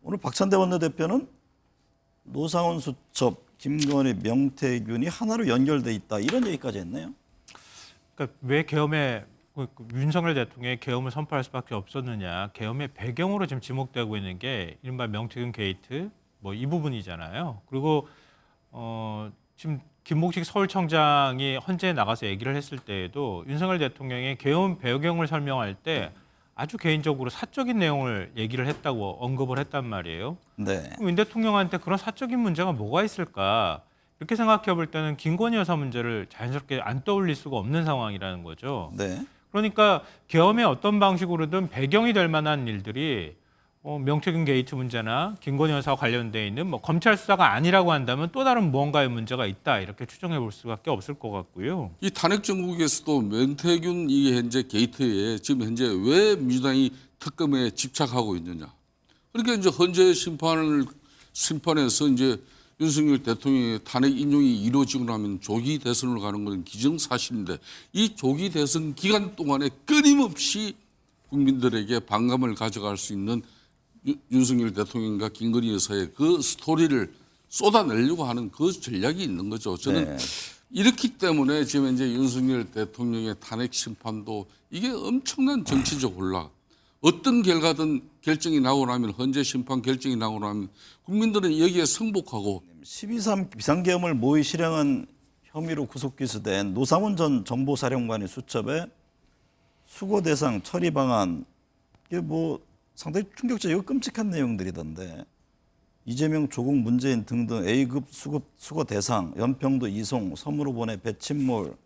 오늘 박찬대 원내대표는 노상원 수첩, 김건희, 명태균이 하나로 연결돼 있다 이런 얘기까지 했네요. 그러니까 왜 계엄에 윤석열 대통령이 계엄을 선포할 수밖에 없었느냐, 계엄의 배경으로 지금 지목되고 있는 게 이른바 명태균 게이트 뭐 이 부분이잖아요. 그리고 지금 김목식 서울청장이 헌재에 나가서 얘기를 했을 때에도 윤석열 대통령의 계엄 배경을 설명할 때 아주 개인적으로 사적인 내용을 얘기를 했다고 언급을 했단 말이에요. 네. 그럼 윤 대통령한테 그런 사적인 문제가 뭐가 있을까? 이렇게 생각해 볼 때는 김건희 여사 문제를 자연스럽게 안 떠올릴 수가 없는 상황이라는 거죠. 네. 그러니까 계엄의 어떤 방식으로든 배경이 될 만한 일들이 명태균 게이트 문제나 김건희 여사와 관련돼 있는 뭐 검찰 수사가 아니라고 한다면 또 다른 무언가의 문제가 있다 이렇게 추정해 볼 수밖에 없을 것 같고요. 이 탄핵 정국에서도 명태균 이 현재 게이트에 지금 현재 왜 민주당이 특검에 집착하고 있느냐. 그러니까 이제 헌재 심판에서 이제 윤석열 대통령의 탄핵 인용이 이루어지고 나면 조기 대선으로 가는 것은 기정사실인데 이 조기 대선 기간 동안에 끊임없이 국민들에게 반감을 가져갈 수 있는 윤석열 대통령과 김건희 여사의 그 스토리를 쏟아내려고 하는 그 전략이 있는 거죠. 저는 이렇기 때문에 지금 이제 윤석열 대통령의 탄핵 심판도 이게 엄청난 정치적 혼란. 어떤 결정이 나오고 나면 헌재 심판 결정이 나오고 나면 국민들은 여기에 승복하고 12.3 비상계엄을 모의 실행한 혐의로 구속 기소된 노상원 전 정보사령관의 수첩에 수거 대상 처리 방안 이게 뭐 상당히 충격적이고 끔찍한 내용들이던데 이재명, 조국, 문재인 등등 A급 수거 대상, 연평도 이송, 섬으로 보내 배침몰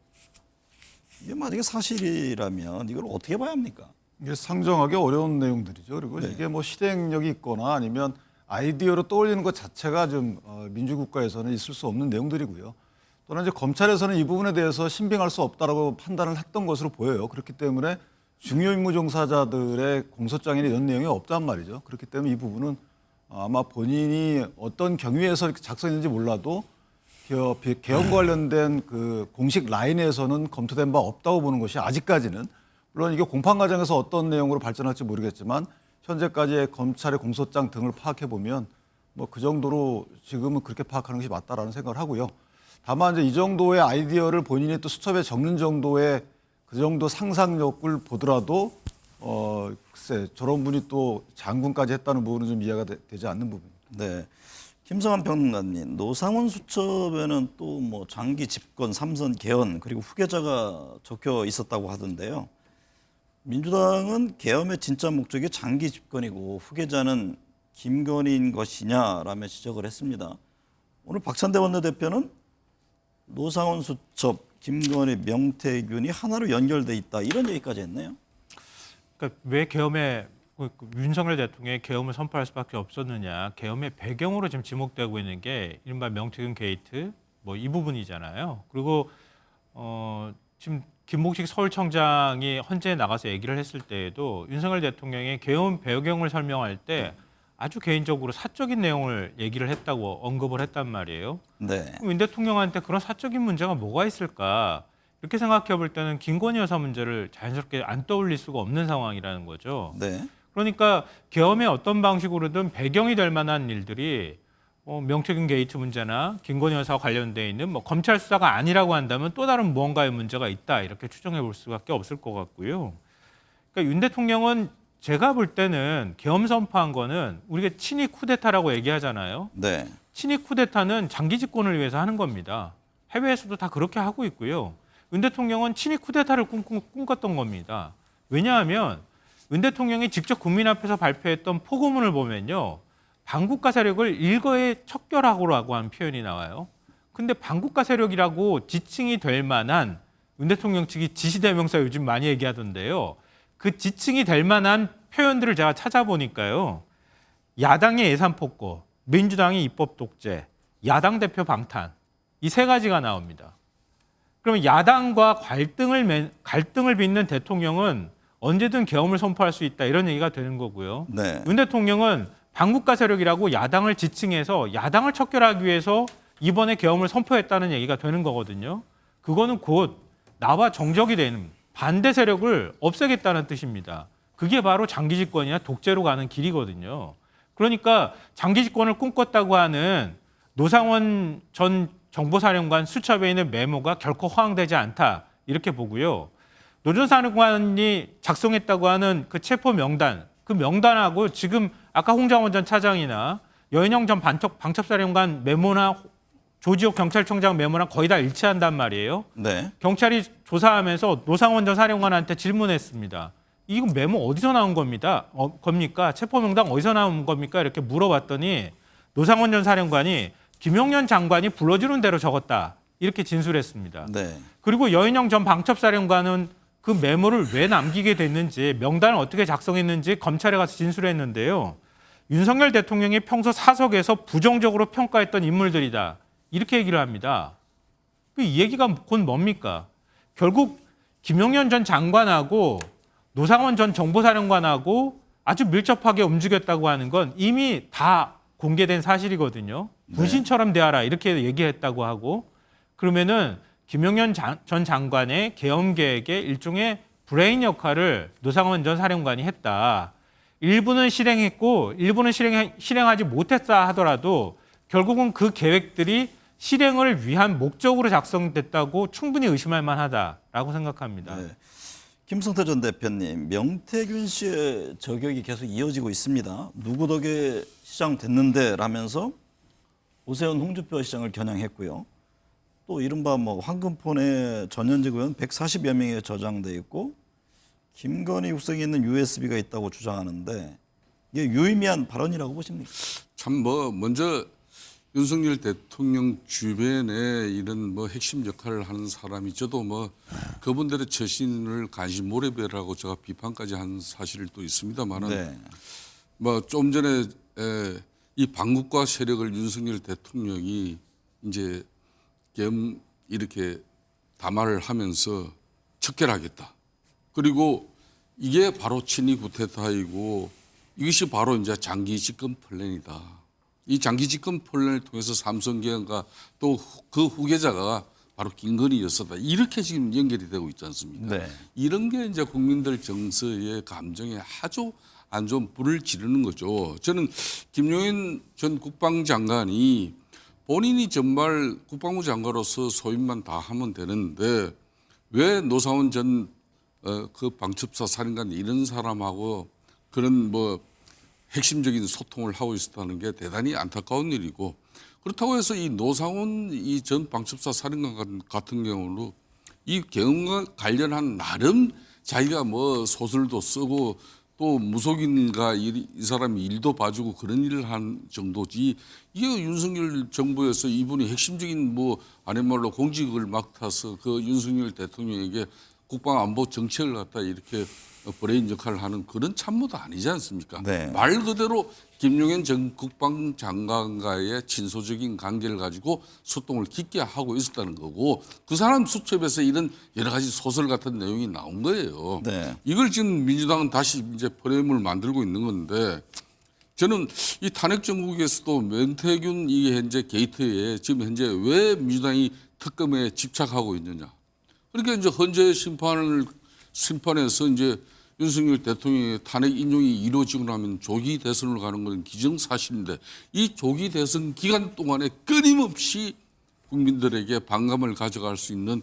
이게 만약에 사실이라면 이걸 어떻게 봐야 합니까? 이게 상정하기 어려운 내용들이죠. 그리고 이게 뭐 실행력이 있거나 아니면 아이디어로 떠올리는 것 자체가 좀 민주국가에서는 있을 수 없는 내용들이고요. 또는 이제 검찰에서는 이 부분에 대해서 신빙할 수 없다라고 판단을 했던 것으로 보여요. 그렇기 때문에 중요 임무 종사자들의 공소장에는 이런 내용이 없단 말이죠. 그렇기 때문에 이 부분은 아마 본인이 어떤 경위에서 이렇게 작성했는지 몰라도 개헌과 관련된 그 공식 라인에서는 검토된 바 없다고 보는 것이 아직까지는 물론 이게 공판 과정에서 어떤 내용으로 발전할지 모르겠지만 현재까지의 검찰의 공소장 등을 파악해 보면 뭐 그 정도로 지금은 그렇게 파악하는 것이 맞다라는 생각을 하고요. 다만 이제 이 정도의 아이디어를 본인이 또 수첩에 적는 정도의 그 정도 상상력을 보더라도 글쎄 저런 분이 또 장군까지 했다는 부분은 좀 이해가 되지 않는 부분입니다. 네. 김성환 평론가님, 노상원 수첩에는 또 뭐 장기 집권, 삼선 개헌 그리고 후계자가 적혀 있었다고 하던데요. 민주당은 계엄의 진짜 목적이 장기 집권이고 후계자는 김건희인 것이냐라며 지적을 했습니다. 오늘 박찬대 원내대표는 노상원 수첩, 김건희, 명태균이 하나로 연결돼 있다 이런 얘기까지 했네요. 그러니까 왜 계엄에 윤석열 대통령이 계엄을 선포할 수밖에 없었느냐, 계엄의 배경으로 지금 지목되고 있는 게 이른바 명태균 게이트 뭐 이 부분이잖아요. 그리고 지금 김목식 서울청장이 헌재에 나가서 얘기를 했을 때에도 윤석열 대통령의 계엄 배경을 설명할 때 아주 개인적으로 사적인 내용을 얘기를 했다고 언급을 했단 말이에요. 네. 그럼 윤 대통령한테 그런 사적인 문제가 뭐가 있을까? 이렇게 생각해 볼 때는 김건희 여사 문제를 자연스럽게 안 떠올릴 수가 없는 상황이라는 거죠. 네. 그러니까 계엄의 어떤 방식으로든 배경이 될 만한 일들이 명태균 게이트 문제나 김건희 여사와 관련돼 있는 뭐 검찰 수사가 아니라고 한다면 또 다른 무언가의 문제가 있다 이렇게 추정해 볼 수밖에 없을 것 같고요. 그러니까 윤 대통령은 제가 볼 때는 계엄 선포한 거는 우리가 친위 쿠데타라고 얘기하잖아요. 네. 친위 쿠데타는 장기 집권을 위해서 하는 겁니다. 해외에서도 다 그렇게 하고 있고요. 윤 대통령은 친위 쿠데타를 꿈꿨던 겁니다. 왜냐하면 윤 대통령이 직접 국민 앞에서 발표했던 포고문을 보면요. 반국가 세력을 일거에 척결하고라고 하는 표현이 나와요. 근데 반국가 세력이라고 지칭이 될 만한 윤 대통령 측이 지시대명사 요즘 많이 얘기하던데요. 그 지칭이 될 만한 표현들을 제가 찾아보니까요. 야당의 예산 폭거, 민주당의 입법 독재, 야당 대표 방탄 이 세 가지가 나옵니다. 그러면 야당과 갈등을 빚는 대통령은 언제든 계엄을 선포할 수 있다 이런 얘기가 되는 거고요. 네. 윤 대통령은 반국가 세력이라고 야당을 지칭해서 야당을 척결하기 위해서 이번에 계엄을 선포했다는 얘기가 되는 거거든요. 그거는 곧 나와 정적이 되는 반대 세력을 없애겠다는 뜻입니다. 그게 바로 장기 집권이나 독재로 가는 길이거든요. 그러니까 장기 집권을 꿈꿨다고 하는 노상원 전 정보사령관 수첩에 있는 메모가 결코 허황되지 않다 이렇게 보고요. 노 전 사령관이 작성했다고 하는 그 체포 명단, 그 명단하고 지금 아까 홍장원 전 차장이나 여인영 전 방첩사령관 메모나 조지옥 경찰청장 메모랑 거의 다 일치한단 말이에요. 네. 경찰이 조사하면서 노상원 전 사령관한테 질문했습니다. 이거 메모 어디서 나온 겁니까? 체포 명단 어디서 나온 겁니까? 이렇게 물어봤더니 노상원 전 사령관이 김용현 장관이 불러주는 대로 적었다. 이렇게 진술했습니다. 네. 그리고 여인영 전 방첩사령관은 그 메모를 왜 남기게 됐는지, 명단을 어떻게 작성했는지 검찰에 가서 진술했는데요. 윤석열 대통령이 평소 사석에서 부정적으로 평가했던 인물들이다. 이렇게 얘기를 합니다. 이 얘기가 곧 뭡니까? 결국 김용현 전 장관하고 노상원 전 정보사령관하고 아주 밀접하게 움직였다고 하는 건 이미 다 공개된 사실이거든요. 분신처럼 대하라 이렇게 얘기했다고 하고, 그러면은 김용현 전 장관의 계엄 계획의 일종의 브레인 역할을 노상원 전 사령관이 했다. 일부는 실행했고 일부는 실행하지 못했다 하더라도 결국은 그 계획들이 실행을 위한 목적으로 작성됐다고 충분히 의심할 만하다라고 생각합니다. 네. 김성태 전 대표님, 명태균 씨의 저격이 계속 이어지고 있습니다. 누구 덕에 시장 됐는데 라면서 오세훈 홍준표 시장을 겨냥했고요. 또 이른바 뭐 황금폰에 전현직 의원 140여 명이 저장돼 있고 김건희 육성에 있는 USB가 있다고 주장하는데 이게 유의미한 발언이라고 보십니까? 참 뭐 먼저 윤석열 대통령 주변에 이런 뭐 핵심 역할을 하는 사람이 저도 뭐 그분들의 처신을 간신 모래배라고 제가 비판까지 한 사실이 또 있습니다만은 네. 뭐 좀 전에 이 반국가 세력을 윤석열 대통령이 이제 겸 이렇게 담화를 하면서 척결하겠다. 그리고 이게 바로 친위 구테타이고 이것이 바로 이제 장기 집권 플랜이다. 이 장기 집권 플랜을 통해서 삼성계엄과 또 그 후계자가 바로 김건희였었다. 이렇게 지금 연결이 되고 있지 않습니까? 네. 이런 게 이제 국민들 정서의 감정에 아주 안 좋은 불을 지르는 거죠. 저는 김용현 전 국방장관이 본인이 정말 국방부 장관으로서 소임만 다 하면 되는데 왜 노상원 전 그 방첩사 사령관 이런 사람하고 그런 뭐 핵심적인 소통을 하고 있었다는 게 대단히 안타까운 일이고, 그렇다고 해서 이 노상원 이 전 방첩사 사령관 같은 경우로 이 계엄과 관련한 나름 자기가 뭐 소설도 쓰고 또 무속인가 이 사람이 일도 봐주고 그런 일을 한 정도지, 이게 윤석열 정부에서 이분이 핵심적인 뭐 아닌 말로 공직을 맡아서 그 윤석열 대통령에게 국방안보 정책을 갖다 이렇게 브레인 역할을 하는 그런 참모도 아니지 않습니까? 네. 말 그대로 김용현 전 국방장관과의 친소적인 관계를 가지고 소통을 깊게 하고 있었다는 거고, 그 사람 수첩에서 이런 여러 가지 소설 같은 내용이 나온 거예요. 네. 이걸 지금 민주당은 다시 이제 프레임을 만들고 있는 건데, 저는 이 탄핵 정국에서도 명태균 이 현재 게이트에 지금 현재 왜 민주당이 특검에 집착하고 있느냐. 그러니까 이제 헌재 심판에서 이제 윤석열 대통령의 탄핵 인용이 이루어지고 나면 조기 대선을 가는 건 기정사실인데, 이 조기 대선 기간 동안에 끊임없이 국민들에게 반감을 가져갈 수 있는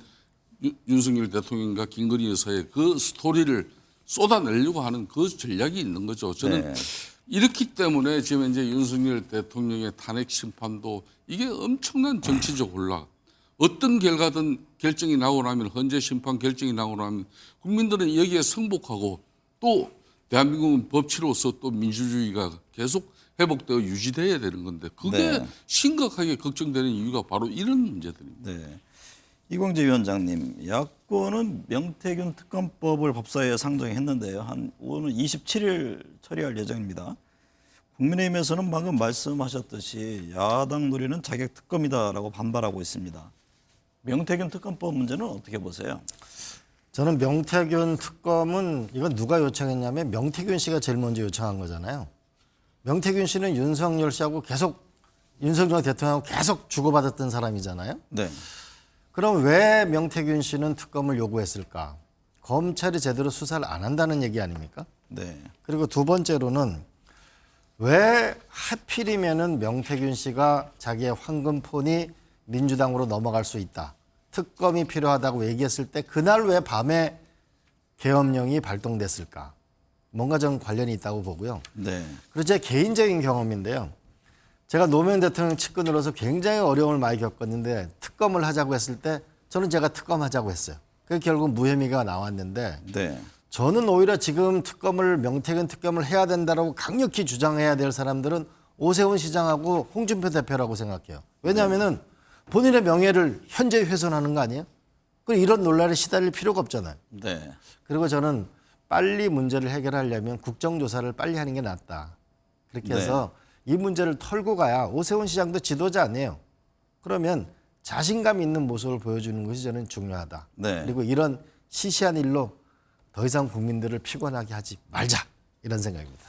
윤석열 대통령과 김건희 여사의 그 스토리를 쏟아내려고 하는 그 전략이 있는 거죠. 저는 네. 이렇기 때문에 지금 이제 윤석열 대통령의 탄핵 심판도 이게 엄청난 정치적 혼란. 어떤 결정이 나오고 나면, 헌재 심판 결정이 나오고 나면 국민들은 여기에 승복하고 또 대한민국은 법치로서 또 민주주의가 계속 회복되어 유지돼야 되는 건데, 그게 네. 심각하게 걱정되는 이유가 바로 이런 문제들입니다. 네. 이광재 위원장님, 야권은 명태균 특검법을 법사위에 상정했는데요. 오늘 27일 처리할 예정입니다. 국민의힘에서는 방금 말씀하셨듯이 야당 노리는 자객 특검이다라고 반발하고 있습니다. 명태균 특검법 문제는 어떻게 보세요? 저는 명태균 특검은 이건 누가 요청했냐면 명태균 씨가 제일 먼저 요청한 거잖아요. 명태균 씨는 윤석열 씨하고 계속 윤석열 대통령하고 계속 주고받았던 사람이잖아요. 네. 그럼 왜 명태균 씨는 특검을 요구했을까? 검찰이 제대로 수사를 안 한다는 얘기 아닙니까? 네. 그리고 두 번째로는 왜 하필이면은 명태균 씨가 자기의 황금폰이 민주당으로 넘어갈 수 있다. 특검이 필요하다고 얘기했을 때 그날 왜 밤에 계엄령이 발동됐을까? 뭔가 좀 관련이 있다고 보고요. 네. 그리고 제 개인적인 경험인데요. 제가 노무현 대통령 측근으로서 굉장히 어려움을 많이 겪었는데 특검을 하자고 했을 때 저는 제가 특검하자고 했어요. 그래서 결국 무혐의가 나왔는데 네. 저는 오히려 지금 명태균 특검을 해야 된다라고 강력히 주장해야 될 사람들은 오세훈 시장하고 홍준표 대표라고 생각해요. 왜냐하면은 본인의 명예를 현재 훼손하는 거 아니에요? 그리고 이런 논란에 시달릴 필요가 없잖아요. 네. 그리고 저는 빨리 문제를 해결하려면 국정조사를 빨리 하는 게 낫다. 그렇게 해서 이 문제를 털고 가야 오세훈 시장도 지도자 아니에요. 그러면 자신감 있는 모습을 보여주는 것이 저는 중요하다. 네. 그리고 이런 시시한 일로 더 이상 국민들을 피곤하게 하지 말자. 이런 생각입니다.